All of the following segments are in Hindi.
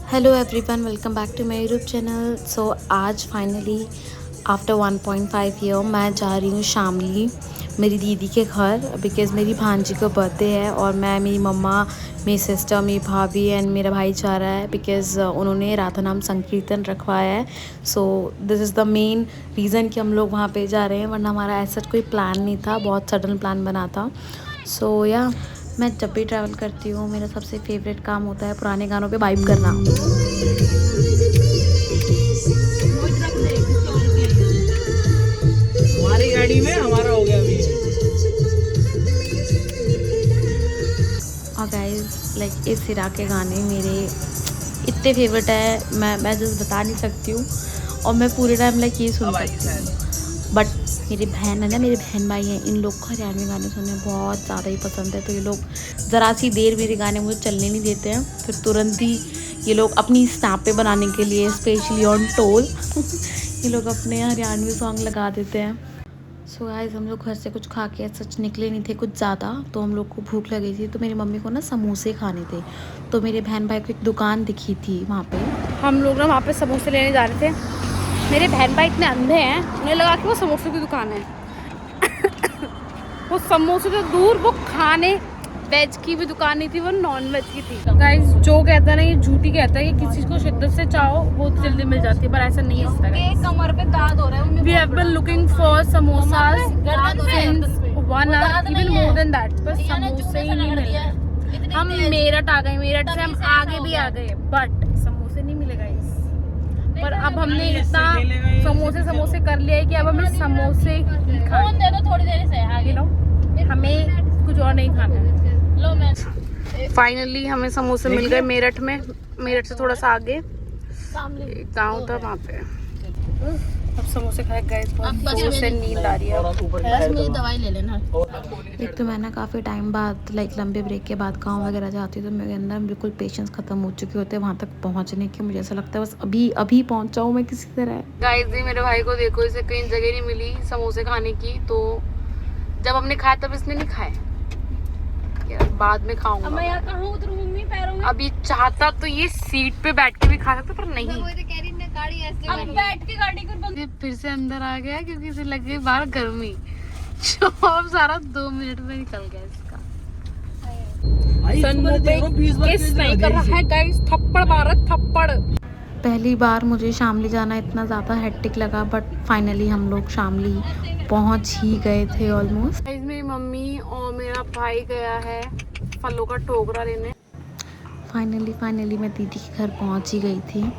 Hello everyone, welcome back to my YouTube channel. So आज फाइनली आफ्टर 1.5 ईयर मैं जा रही हूँ शामली मेरी दीदी के घर, बिकॉज़ मेरी भांजी का बर्थडे है और मैं, मेरी मम्मा, मेरी सिस्टर, मेरी भाभी एंड मेरा भाई जा रहा है बिकॉज़ उन्होंने राधा नाम संकीर्तन रखवाया है। So this is the main reason कि हम लोग वहाँ पे जा रहे हैं, वरना हमारा ऐसा कोई प्लान नहीं था, बहुत सडन प्लान बना था। सो या मैं जब भी ट्रैवल करती हूँ मेरा सबसे फेवरेट काम होता है पुराने गानों पे वाइब करना। हमारी गाड़ी में हमारा हो गया अभी। और गाइस लाइक इस हिरा के गाने मेरे इतने फेवरेट है, मैं जस्ट बता नहीं सकती हूँ। और मैं पूरे टाइम लाइक ये सुन सकती हूँ। बट मेरी बहन है ना, मेरे बहन भाई हैं, इन लोग को हरियाणवी गाने सुनने बहुत ज़्यादा ही पसंद है। तो ये लोग ज़रा सी देर मेरे गाने मुझे चलने नहीं देते हैं, फिर तुरंत ही ये लोग अपनी स्नैपें बनाने के लिए स्पेशली ऑन टोल ये लोग अपने हरियाणवी सॉन्ग लगा देते हैं। सो गाइस हम लोग घर से कुछ खा के सच निकले नहीं थे कुछ ज़्यादा, तो हम लोग को भूख लगी थी, तो मेरी मम्मी को ना समोसे खाने थे। तो मेरे बहन भाई को एक दुकान दिखी थी वहाँ पे, हम लोग ना वहाँ पे समोसे लेने जा रहे थे। मेरे बहन भाई इतने अंधे हैं, उन्हें लगा कि वो समोसे की दुकान है। वो समोसे तो दूर, वो खाने वेज की भी दुकान नहीं थी, वो नॉन वेज की थी। गाइस जो कहता है ना, ये झूठी कहता है कि किसी चीज़ को शिद्दत से चाहो वो जल्दी मिल जाती है, पर ऐसा नहीं होता है। कमर पे दाद हो रहा है। We have been looking for samosas since 1 hour, even more than that, पर समोसे ही नहीं मिल रहे। हम मेरठ आ गए, मेरठ से हम आगे भी आ गए, बट समोसे नहीं मिले गाइस। पर अब हमने इतना समोसे कर लिया है कि अब हमें समोसे ही खाने दे दो थोड़ी देर से आगे लो, हमें कुछ और नहीं खाना है। लो मैं फाइनली हमें समोसे मिल गए मेरठ में। मेरठ से थोड़ा सा आगे एक गाँव था, वहाँ पे अब समोसे खाए गए, समोसे नींद आ रही है। मेरी दवाई ले लेना। एक तो मैं ना काफ़ी टाइम बाद लाइक लंबे ब्रेक के बाद गाँव वगैरह जाती हूँ, तो मेरे अंदर बिल्कुल पेशेंस ख़त्म हो चुके होते हैं वहाँ तक पहुँचने के। मुझे ऐसा लगता है बस अभी अभी पहुँचाऊँ मैं किसी तरह। गाइस जी मेरे भाई को देखो, इसे कहीं जगह नहीं मिली समोसे खाने की, तो जब हमने खाया तब इसने नहीं खाए, यार बाद में खाऊंगा। मैं यहाँ कहाँ उतरूँ मम्मी पैरों में? अभी चाहता तो ये सीट पे बैठ के भी खा सकता, पर नहीं। अब बैठ के गाड़ी कर बंद। ये फिर से अंदर आ गया क्योंकि इसे लग गई बाहर गर्मी। जो अब सारा 2 मिनट में निकल गया इसका। सन्नू पे किस नहीं कर रहा है गाइस, थप्पड़ मारा थप्पड़। पहली बार मुझे शामली जाना इतना ज़्यादा हेक्टिक लगा, बट फाइनली हम लोग शामली पहुँच ही गए थे ऑलमोस्ट। गाइस मेरी मम्मी और मेरा भाई गया है फलों का टोकरा लेने। फाइनली मैं दीदी के घर पहुँच ही गई थी।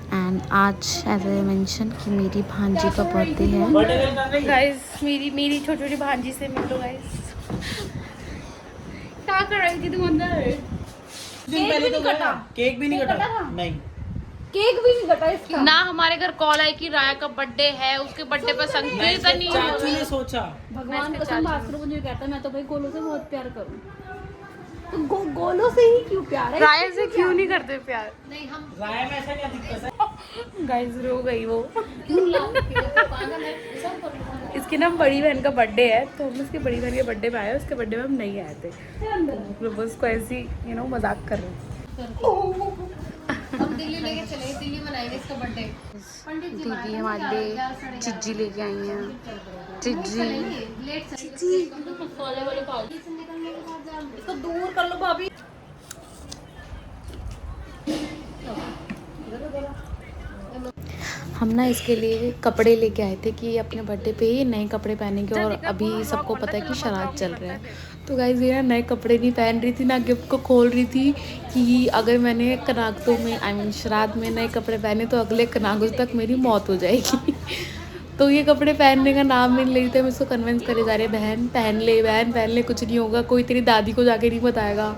एंड आज एज आई मेंशन कि मेरी भांजी का बर्थडे है। गाइस मेरी छोटी छोटी भांजी से मिलो गाइस। क्या कर रही थी तुम अंदर? केक भी नहीं कटा। केक भी नहीं कटा। नहीं, केक भी नहीं कटा इसका। ना हमारे घर कॉल आई कि राया का बर्थडे है, उसके बर्थडे पर संकीर्तन नहीं चाचू हुआ। ने सोचा। भगवान कसम भास्कर मुझे कहता है मैं तो भाई गोलों से बहुत प्यार करूँ, तो गोलों से ही क्यों प्यार है? राया से क्यों नहीं करते प्यार? नहीं हम राय में ऐसा क्या दिक्कत है? गाइस रो गई वो। इसकी ना बड़ी बहन का बर्थडे है, तो हम उसकी बड़ी बहन के बर्थडे में आए, उसके बर्थडे में हम नहीं आए थे, तो बस उसको ऐसी मजाक कर रहे थे। हम दिल्ली लेके चले, दिल्ली मनाएंगे इसका बर्थडे। दीदी हमारे लिए चिज्जी लेके आई हैं। चिज्जी इसको दूर कर लो भाभी। हम ना इसके लिए कपड़े लेके आए थे कि अपने बर्थडे पे ही नए कपड़े पहनेंगे, और अभी सबको पता है कि शराब चल रहा है। तो गाइस ये ना नए कपड़े नहीं पहन रही थी, ना गिफ्ट को खोल रही थी कि अगर मैंने कनागतों में श्राद्ध में नए कपड़े पहने तो अगले कनागों तक मेरी मौत हो जाएगी तो ये कपड़े पहनने का नाम नहीं ले रही थी। हम इसको कन्विंस करे जा रहे, बहन पहन ले, कुछ नहीं होगा, कोई तेरी दादी को जाके नहीं बताएगा।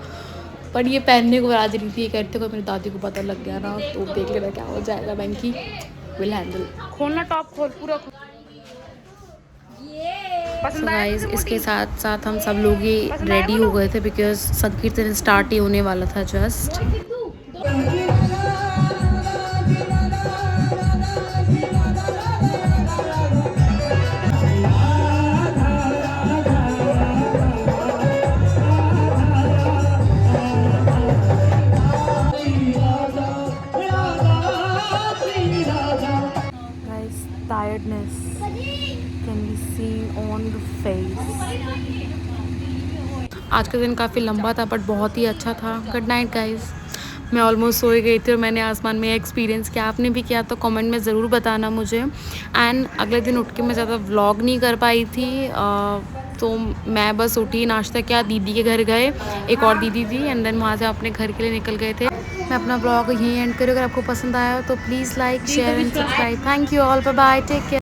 पर ये पहनने को राजी नहीं थी, ये कहते को मेरी दादी को पता लग गया ना तो देख लेना क्या हो जाएगा। बहन की विल हैंडल। खोलना, टॉप खोल पूरा खोल। सो गाइस इसके साथ साथ हम सब लोग ही रेडी हो गए थे बिकॉज संकीर्तन स्टार्ट ही होने वाला था just. tiredness can be seen on the face. आज का दिन काफ़ी लंबा था बट बहुत ही अच्छा था. Good night guys. मैं ऑलमोस्ट सो ही गई थी और मैंने आसमान में एक्सपीरियंस किया. आपने भी किया तो कमेंट में ज़रूर बताना मुझे. एंड अगले दिन उठ के मैं ज़्यादा व्लॉग नहीं कर पाई थी. तो मैं बस उठी, नाश्ता किया, दीदी के घर गए, एक और दीदी थी, एंड देन वहाँ से अपने घर के लिए निकल गए थे. मैं अपना ब्लॉग यहीं एंड करूँ. अगर आपको पसंद आया तो please like share and subscribe. Thank you all. Bye bye. Take care.